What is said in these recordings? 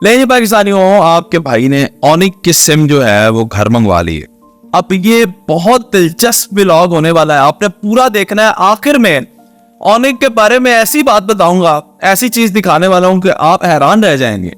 लेकिन पाकिस्तानियों, आपके भाई ने ओनिक की सिम जो है वो घर मंगवा ली है। अब ये बहुत दिलचस्प व्लॉग होने वाला है, आपने पूरा देखना है। आखिर में ओनिक के बारे में ऐसी बात बताऊंगा, ऐसी चीज दिखाने वाला हूं कि आप हैरान रह जाएंगे।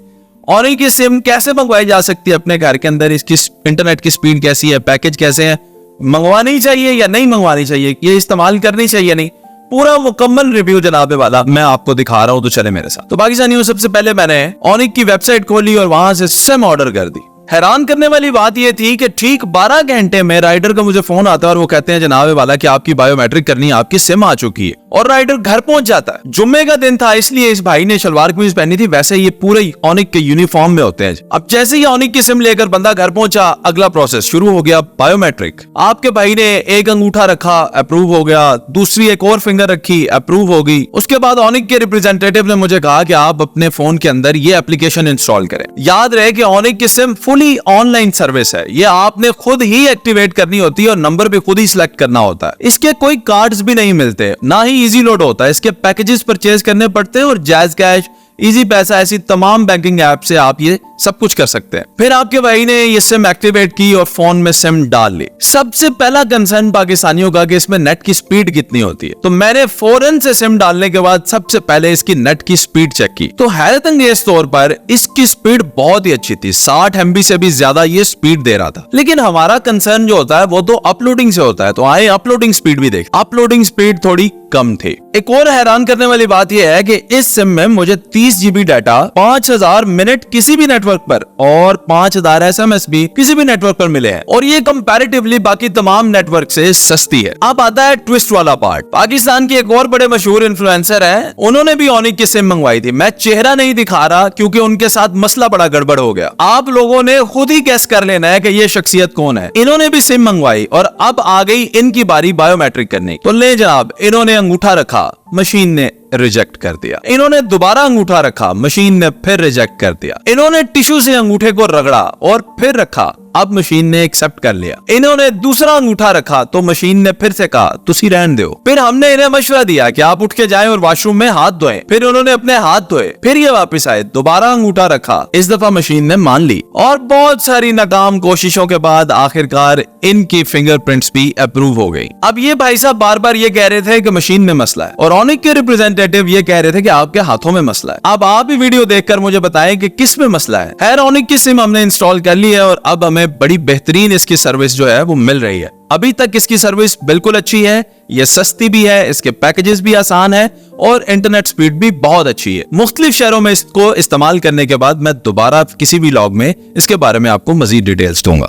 ओनिक की सिम कैसे मंगवाई जा सकती है अपने घर के अंदर, इसकी इंटरनेट की स्पीड कैसी है, पैकेज कैसे है, मंगवानी चाहिए या नहीं मंगवानी चाहिए, ये इस्तेमाल करनी चाहिए नहीं, पूरा मुकम्मल रिव्यू जनाबे वाला मैं आपको दिखा रहा हूं। तो चले मेरे साथ। तो पाकिस्तानियों, सबसे पहले मैंने ओनिक की वेबसाइट खोली और वहां से सिम ऑर्डर कर दी। हैरान करने वाली बात यह थी कि ठीक 12 घंटे में राइडर का मुझे फोन आता है और वो कहते हैं जनाबे वाला कि आपकी बायोमेट्रिक करनी है, आपकी सिम आ चुकी है, और राइडर घर पहुंच जाता है। जुम्मे का दिन था इसलिए इस भाई ने शलवार कमीज पहनी थी, वैसे ये पूरे ओनिक के यूनिफॉर्म में होते हैं। अब जैसे ही ओनिक की सिम लेकर बंदा घर पहुंचा, अगला प्रोसेस शुरू हो गया, बायोमेट्रिक। आपके भाई ने एक अंगूठा रखा, अप्रूव हो गया, दूसरी एक और फिंगर रखी, अप्रूव हो गई। उसके बाद ओनिक के रिप्रेजेंटेटिव ने मुझे कहा कि आप अपने फोन के अंदर ये एप्लीकेशन इंस्टॉल करें। याद रहे कि ओनिक की सिम फुली ऑनलाइन सर्विस है, ये आपने खुद ही एक्टिवेट करनी होती है और नंबर भी खुद ही सिलेक्ट करना होता है। इसके कोई कार्ड्स भी नहीं मिलते, ना ही इजी लोड होता है। इसके पैकेजेस परचेज करने पड़ते हैं और जैज कैश, इजी पैसा, ऐसी तमाम बैंकिंग ऐप से आप ये सब कुछ कर सकते हैं। फिर आपके भाई ने ये सिम एक्टिवेट की और फोन में सिम डाल ली। सबसे पहला कंसर्न पाकिस्तानियों का कि इसमें नेट की स्पीड कितनी होती है, तो मैंने फौरन से सिम डालने के बाद सबसे पहले इसकी नेट की स्पीड चेक की। तो हैरत अंगेज तौर पर इसकी स्पीड बहुत ही अच्छी थी, 60 MB से भी ज्यादा ये स्पीड दे रहा था। लेकिन हमारा कंसर्न जो होता है वो तो अपलोडिंग से होता है, तो आए अपलोडिंग स्पीड भी देख। अपलोडिंग स्पीड थोड़ी कम थी। एक और हैरान करने वाली बात यह है कि इस सिम में मुझे 30 GB डाटा, 5000 मिनट किसी भी नेटवर्क पर और 5000 SMS भी किसी भी नेटवर्क पर मिले हैं, और ये कंपैरेटिवली बाकी तमाम नेटवर्क से सस्ती है। अब आता है ट्विस्ट वाला पार्ट। पाकिस्तान के एक और बड़े मशहूर इन्फ्लुएंसर हैं, उन्होंने भी ओनिक की सिम मंगवाई थी। मैं चेहरा नहीं दिखा रहा क्योंकि उनके साथ मसला बड़ा गड़बड़ हो गया। आप लोगों ने खुद ही गैस कर लेना है कि ये शख्सियत कौन है। इन्होंने भी सिम मंगवाई और अब आ गई इनकी बारी बायोमेट्रिक करने की। तो ले जनाब, इन्होंने अंगूठा रखा, मशीन ने रिजेक्ट कर दिया। इन्होंने दोबारा अंगूठा रखा, मशीन ने फिर रिजेक्ट कर दिया। इन्होंने टिश्यू से अंगूठे को रगड़ा और फिर रखा, अब मशीन ने एक्सेप्ट कर लिया। इन्होंने दूसरा अंगूठा रखा तो मशीन ने फिर से कहा तुसी रहने दो। फिर हमने इन्हें मशवरा दिया कि आप उठ के जाएं और वॉशरूम में हाथ धोएं। फिर उन्होंने अपने हाथ धोए, फिर ये वापस आए, दोबारा अंगूठा रखा। इस दफा मशीन ने मान ली और बहुत सारी नाकाम कोशिशों के बाद आखिरकार इनकी फिंगरप्रिंट्स भी अप्रूव हो गई। अब ये भाई साहब बार बार ये कह रहे थे कि मशीन में मसला है, और ओनिक के रिप्रेजेंटेटिव ये कह रहे थे कि आपके हाथों में मसला है। अब आप ही वीडियो देखकर मुझे बताएं कि किस में मसला है। खैर, ओनिक की सिम हमने इंस्टॉल कर ली है और अब हमें बड़ी बेहतरीन इसकी सर्विस जो है वो मिल रही है। अभी तक इसकी सर्विस बिल्कुल अच्छी है, ये सस्ती भी है, इसके पैकेजेस भी आसान है और इंटरनेट स्पीड भी बहुत अच्छी है। मुख्तलिफ शहरों में इसको इस्तेमाल करने के बाद मैं दोबारा किसी भी व्लॉग में इसके बारे में आपको मजीद डिटेल्स दूंगा।